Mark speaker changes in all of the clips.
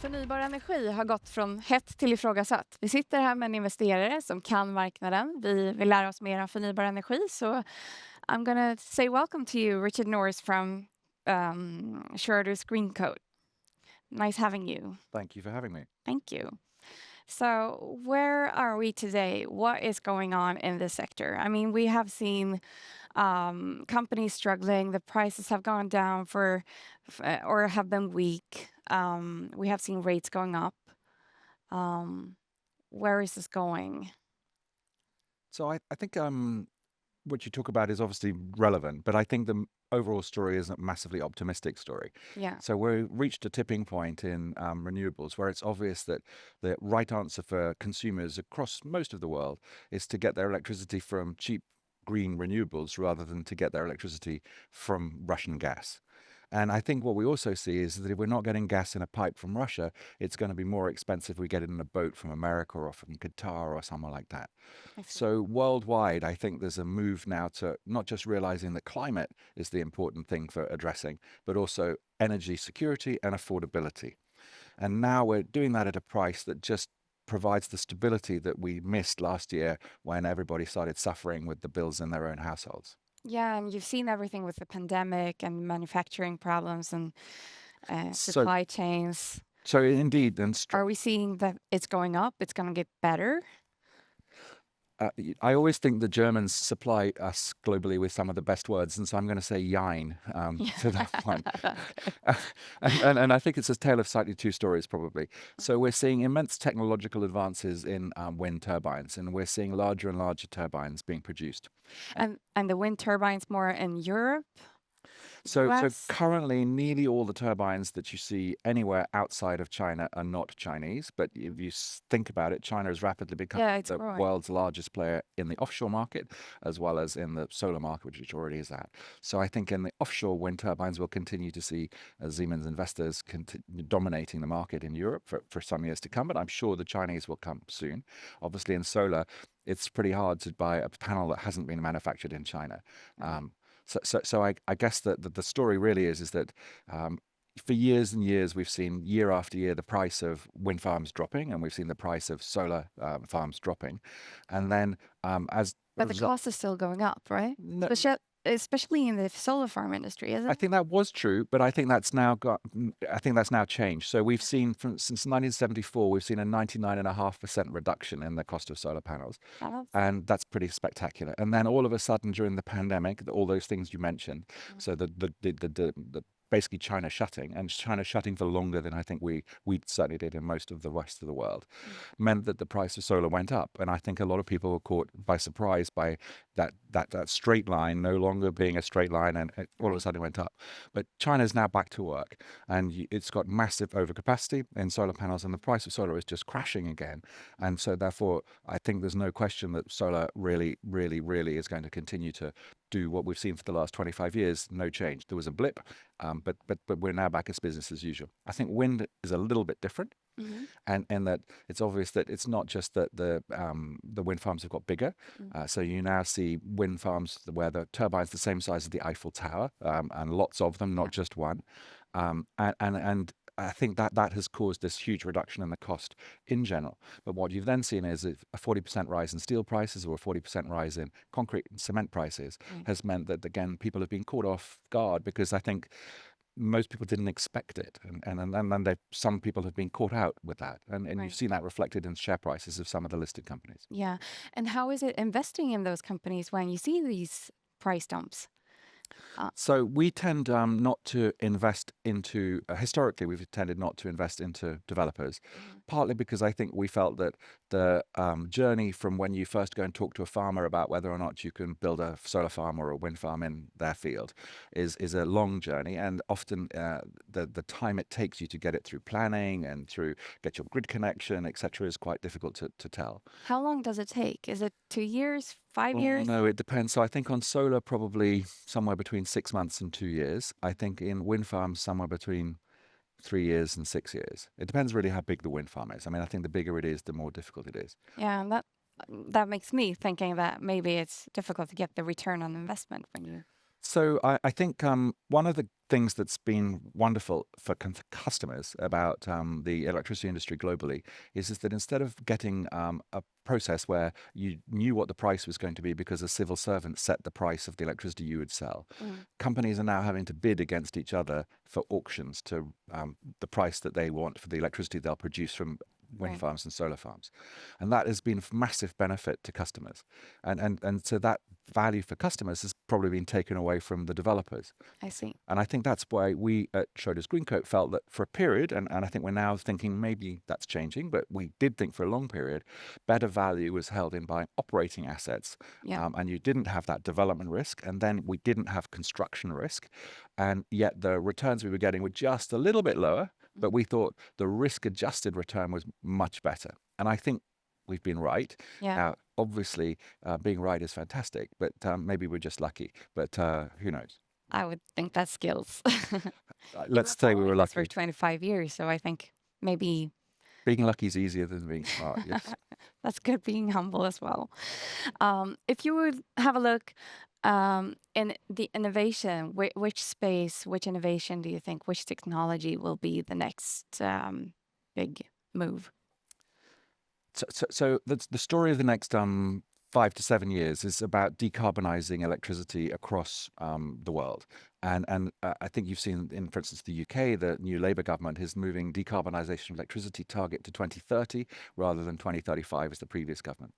Speaker 1: Förnybar energi har gått från hett till ifrågasatt. Vi sitter här med en investerare som kan marknaden. Vi vill lära oss mer om förnybar energi. Så I'm gonna say welcome to you, Richard Nourse from Schroders Greencoat. Nice having you.
Speaker 2: Thank you for having me.
Speaker 1: Thank you. So where are we today? What is going on in this sector? I mean, we have seen companies struggling. The prices have gone down or have been weak. We have seen rates going up. Where is this going?
Speaker 2: So I think what you talk about is obviously relevant, but I think the overall story is a massively optimistic story.
Speaker 1: Yeah.
Speaker 2: So we've reached a tipping point in renewables where it's obvious that the right answer for consumers across most of the world is to get their electricity from cheap green renewables rather than to get their electricity from Russian gas. And I think what we also see is that if we're not getting gas in a pipe from Russia, it's going to be more expensive if we get it in a boat from America or from Qatar or somewhere like that. So worldwide, I think there's a move now to not just realizing that climate is the important thing for addressing, but also energy security and affordability. And now we're doing that at a price that just provides the stability that we missed last year when everybody started suffering with the bills in their own households.
Speaker 1: Yeah, and you've seen everything with the pandemic and manufacturing problems and supply chains.
Speaker 2: So indeed,
Speaker 1: Are we seeing that it's going up? It's going to get better?
Speaker 2: I always think the Germans supply us globally with some of the best words, and so I'm going to say "jein" to that one. and I think it's a tale of slightly two stories, probably. So we're seeing immense technological advances in wind turbines, and we're seeing larger and larger turbines being produced.
Speaker 1: And the wind turbines more in Europe?
Speaker 2: So
Speaker 1: US?
Speaker 2: currently, nearly all the turbines that you see anywhere outside of China are not Chinese. But if you think about it, China has rapidly become
Speaker 1: it's
Speaker 2: the
Speaker 1: growing.
Speaker 2: world's largest player in the offshore market, as well as in the solar market, which it already is at. So I think in the offshore wind turbines, we'll continue to see Siemens investors dominating the market in Europe for some years to come. But I'm sure the Chinese will come soon. Obviously, in solar, it's pretty hard to buy a panel that hasn't been manufactured in China. So I guess that the story really is that for years and years, we've seen year after year the price of wind farms dropping, and we've seen the price of solar farms dropping. And then
Speaker 1: But the cost is still going up, right?
Speaker 2: No,
Speaker 1: Especially in the solar farm industry, isn't
Speaker 2: I
Speaker 1: it?
Speaker 2: think that was true, but I think that's now changed. So we've seen since 1974, we've seen a 99.5% reduction in the cost of solar panels, and that's pretty spectacular. And then all of a sudden, during the pandemic, all those things you mentioned, so the basically China shutting for longer than I think we certainly did in most of the rest of the world, meant that the price of solar went up. And I think a lot of people were caught by surprise by that straight line no longer being a straight line, and it all of a sudden went up. But China's now back to work, and it's got massive overcapacity in solar panels, and the price of solar is just crashing again. And so therefore, I think there's no question that solar really, really, really is going to continue to do what we've seen for the last 25 years, no change. There was a blip, but we're now back as business as usual. I think wind is a little bit different, and that it's obvious that it's not just that the wind farms have got bigger. So you now see wind farms where the turbine's the same size as the Eiffel Tower, and lots of them, not just one. And I think that has caused this huge reduction in the cost in general. But what you've then seen is a 40% rise in steel prices or a 40% rise in concrete and cement prices has meant that, again, people have been caught off guard, because I think most people didn't expect it. And then some people have been caught out with that. And you've seen that reflected in share prices of some of the listed companies.
Speaker 1: Yeah. And how is it investing in those companies when you see these price dumps?
Speaker 2: So we tend not to invest into, historically, we've tended not to invest into developers, partly because I think we felt that the journey from when you first go and talk to a farmer about whether or not you can build a solar farm or a wind farm in their field is a long journey. And often the time it takes you to get it through planning and through get your grid connection, etc., is quite difficult to tell.
Speaker 1: How long does it take? Is it 2 years, 5 years?
Speaker 2: No, it depends. So I think on solar, probably somewhere between 6 months and 2 years. I think in wind farms, somewhere between 3 years and 6 years. It depends really how big the wind farm is. I mean, I think the bigger it is, the more difficult it is.
Speaker 1: Yeah, and that makes me thinking that maybe it's difficult to get the return on investment when you
Speaker 2: So I think one of the things that's been wonderful for customers about the electricity industry globally is that instead of getting a process where you knew what the price was going to be because a civil servant set the price of the electricity you would sell, companies are now having to bid against each other for auctions to the price that they want for the electricity they'll produce from wind
Speaker 1: Right.
Speaker 2: farms and solar farms. And that has been of massive benefit to customers. And so that value for customers has probably been taken away from the developers.
Speaker 1: I see.
Speaker 2: And I think that's why we at Schroders Greencoat felt that for a period, and I think we're now thinking maybe that's changing, but we did think for a long period, better value was held in buying operating assets.
Speaker 1: Yeah.
Speaker 2: And you didn't have that development risk. And then we didn't have construction risk. And yet the returns we were getting were just a little bit lower, but we thought the risk adjusted return was much better. And I think we've been right.
Speaker 1: Yeah.
Speaker 2: Now, obviously, being right is fantastic, but maybe we're just lucky. But who knows?
Speaker 1: I would think that's skills.
Speaker 2: Let's say we were
Speaker 1: Following us for
Speaker 2: lucky.
Speaker 1: 25 years, so I think maybe
Speaker 2: Being lucky is easier than being smart. Yes.
Speaker 1: that's good being humble as well. If you would have a look in the innovation, which space, which innovation do you think, which technology will be the next big move?
Speaker 2: So the story of the next 5 to 7 years is about decarbonizing electricity across the world. And I think you've seen in, for instance, the UK, the new Labour government is moving decarbonisation of electricity target to 2030 rather than 2035 as the previous government.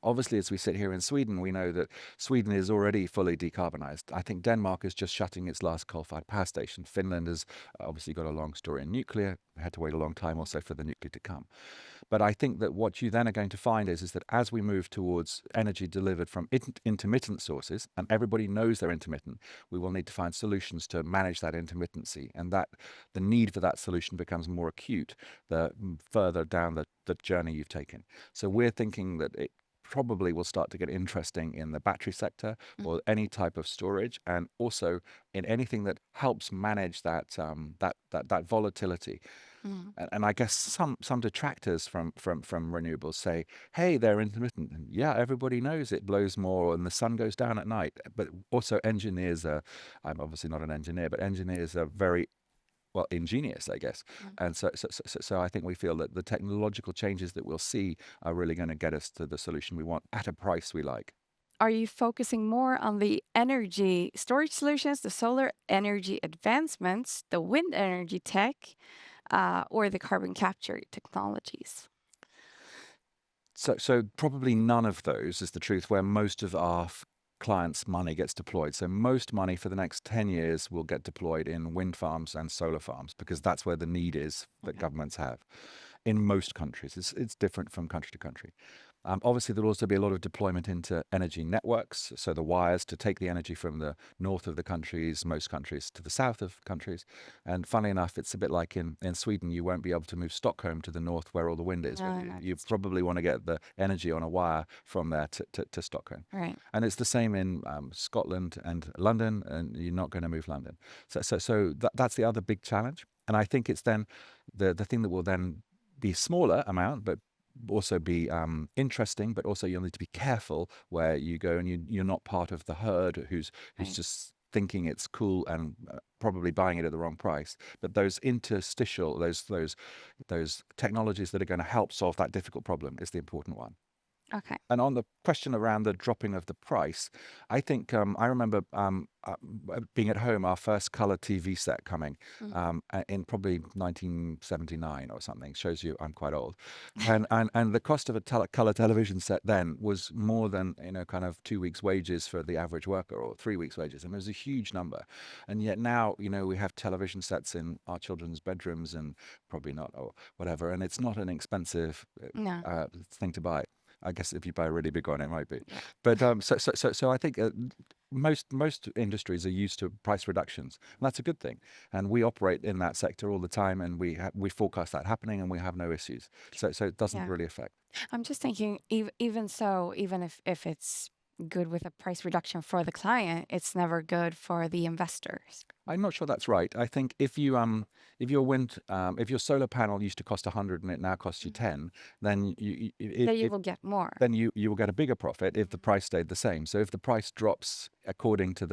Speaker 2: Obviously, as we sit here in Sweden, we know that Sweden is already fully decarbonised. I think Denmark is just shutting its last coal-fired power station. Finland has obviously got a long story in nuclear. We had to wait a long time also for the nuclear to come. But I think that what you then are going to find is that as we move towards energy delivered from intermittent sources, and everybody knows they're intermittent, we will need to find solutions to manage that intermittency, and that the need for that solution becomes more acute the further down the journey you've taken. So we're thinking that it probably will start to get interesting in the battery sector or any type of storage, and also in anything that helps manage that that volatility. And I guess some detractors from renewables say, hey, they're intermittent. And yeah, everybody knows it blows more and the sun goes down at night. But also engineers are, I'm obviously not an engineer, but engineers are very, well, ingenious, I guess. And so I think we feel that the technological changes that we'll see are really going to get us to the solution we want at a price we like.
Speaker 1: Are you focusing more on the energy storage solutions, the solar energy advancements, the wind energy tech, or the carbon capture technologies?
Speaker 2: So probably none of those is the truth, where most of our clients' money gets deployed. So most money for the next 10 years will get deployed in wind farms and solar farms, because that's where the need is that governments have in most countries. It's different from country to country. Obviously, there'll also be a lot of deployment into energy networks, so the wires to take the energy from the north of the countries, most countries, to the south of countries. And funnily enough, it's a bit like in Sweden, you won't be able to move Stockholm to the north where all the wind is.
Speaker 1: No, no,
Speaker 2: You probably want to get the energy on a wire from there to Stockholm.
Speaker 1: Right.
Speaker 2: And it's the same in Scotland and London, and you're not going to move London. So that's the other big challenge. And I think it's then the thing that will then be smaller amount, but also be interesting, but also you'll need to be careful where you go and you're not part of the herd who's
Speaker 1: Right.
Speaker 2: just thinking it's cool and probably buying it at the wrong price. But those interstitial, those technologies that are going to help solve that difficult problem is the important one.
Speaker 1: Okay.
Speaker 2: And on the question around the dropping of the price, I think I remember being at home, our first color TV set coming in probably 1979 or something. Shows you I'm quite old. And the cost of a color television set then was more than kind of 2 weeks' wages for the average worker, or 3 weeks' wages. And it was a huge number. And yet now we have television sets in our children's bedrooms, and probably not, or whatever. And it's not an expensive
Speaker 1: No.
Speaker 2: thing to buy. I guess if you buy a really big one, it might be. But so I think most industries are used to price reductions, and that's a good thing. And we operate in that sector all the time, and we forecast that happening, and we have no issues. So it doesn't
Speaker 1: Yeah.
Speaker 2: really affect.
Speaker 1: I'm just thinking, even so, even if it's good with a price reduction for the client, it's never good for the investors.
Speaker 2: I'm not sure that's right. I think if your solar panel used to cost 100 and it now costs you 10, then
Speaker 1: Then you will get more.
Speaker 2: you will get a bigger profit if the price stayed the same. So if the price drops according to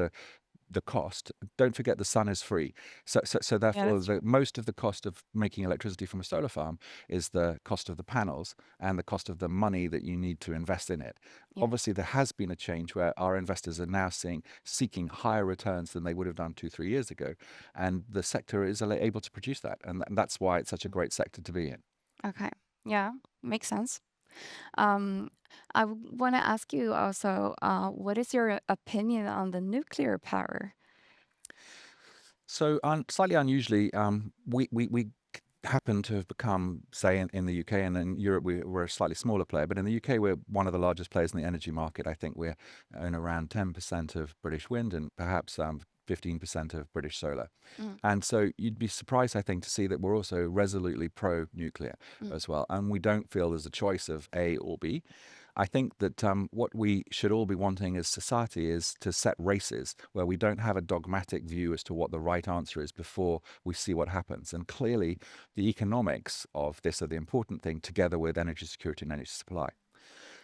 Speaker 2: the cost, don't forget the sun is free. So therefore, most of the cost of making electricity from a solar farm is the cost of the panels and the cost of the money that you need to invest in it.
Speaker 1: Yeah.
Speaker 2: Obviously, there has been a change where our investors are now seeking higher returns than they would have done 2-3 years ago. And the sector is able to produce that. And that's why it's such a great sector to be in.
Speaker 1: Okay. Yeah, makes sense. I want to ask you also, what is your opinion on the nuclear power?
Speaker 2: So slightly unusually, we happen to have become, say, in the UK and in Europe, we're a slightly smaller player, but in the UK, we're one of the largest players in the energy market. I think we're in around 10% of British wind and perhaps 15% of British solar. And so you'd be surprised, I think, to see that we're also resolutely pro-nuclear as well. And we don't feel there's a choice of A or B. I think that what we should all be wanting as society is to set races where we don't have a dogmatic view as to what the right answer is before we see what happens. And clearly, the economics of this are the important thing, together with energy security and energy supply.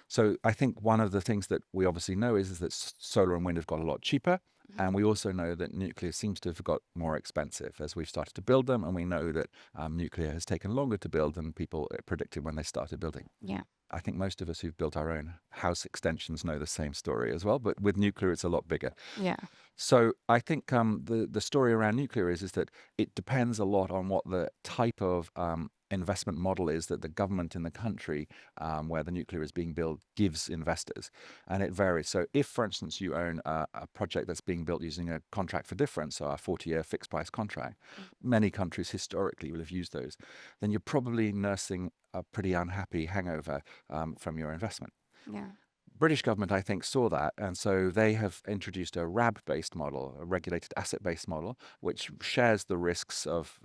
Speaker 2: So I think one of the things that we obviously know is that solar and wind have got a lot cheaper. And we also know that nuclear seems to have got more expensive as we've started to build them. And we know that nuclear has taken longer to build than people predicted when they started building.
Speaker 1: Yeah.
Speaker 2: I think most of us who've built our own house extensions know the same story as well. But with nuclear, it's a lot bigger.
Speaker 1: Yeah.
Speaker 2: So I think the story around nuclear is that it depends a lot on what the type of investment model is that the government in the country where the nuclear is being built gives investors. And it varies. So if, for instance, you own a project that's being built using a contract for difference, so a 40-year fixed price contract, many countries historically will have used those, then you're probably nursing a pretty unhappy hangover from your investment.
Speaker 1: Yeah.
Speaker 2: British government, I think, saw that, and so they have introduced a RAB-based model, a regulated asset-based model, which shares the risks of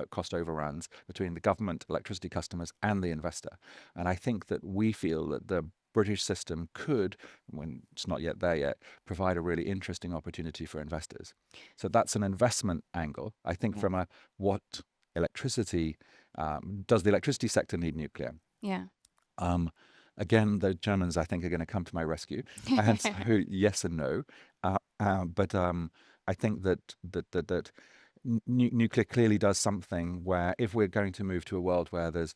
Speaker 2: cost overruns between the government, electricity customers, and the investor. And I think that we feel that the British system could, when it's not yet there yet, provide a really interesting opportunity for investors. So that's an investment angle. I think from a what electricity, does the electricity sector need nuclear?
Speaker 1: Yeah.
Speaker 2: Again, the Germans, I think, are going to come to my rescue. And so, yes and no. But I think that nuclear clearly does something where if we're going to move to a world where there's,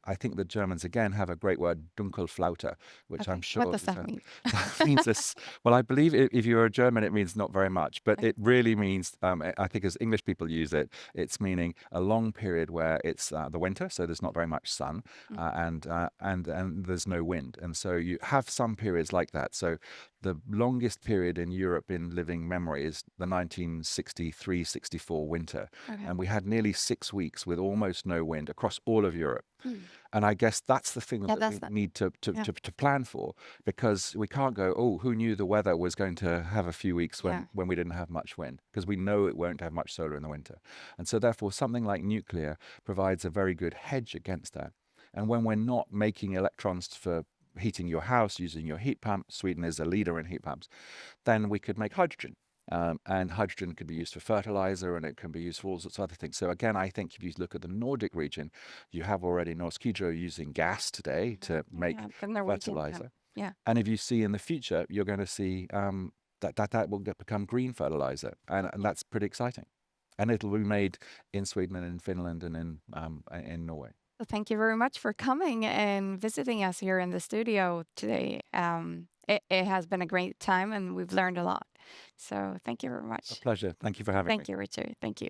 Speaker 2: I think the Germans, again, have a great word, Dunkelflaute, which I'm sure...
Speaker 1: What does that mean?
Speaker 2: That means this. Well, I believe if you're a German, it means not very much. But it really means, I think as English people use it, it's meaning a long period where it's the winter, so there's not very much sun, and there's no wind. And so you have some periods like that. So the longest period in Europe in living memory is the 1963-64 winter. And we had nearly 6 weeks with almost no wind across all of Europe. And I guess that's the thing that we need to plan for, because we can't go, oh, who knew the weather was going to have a few weeks when we didn't have much wind, because we know it won't have much solar in the winter. And so therefore something like nuclear provides a very good hedge against that. And when we're not making electrons for heating your house using your heat pump, Sweden is a leader in heat pumps, then we could make hydrogen. And hydrogen could be used for fertilizer, and it can be used for all sorts of other things. So again, I think if you look at the Nordic region, you have already Norsk Hydro using gas today to make fertilizer.
Speaker 1: Yeah.
Speaker 2: And if you see in the future, you're going to see that will become green fertilizer, and that's pretty exciting. And it'll be made in Sweden and in Finland and in Norway.
Speaker 1: Well, thank you very much for coming and visiting us here in the studio today. It has been a great time, and we've learned a lot. So thank you very much.
Speaker 2: A pleasure. Thank you for having me.
Speaker 1: Thank you, Richard. Thank you.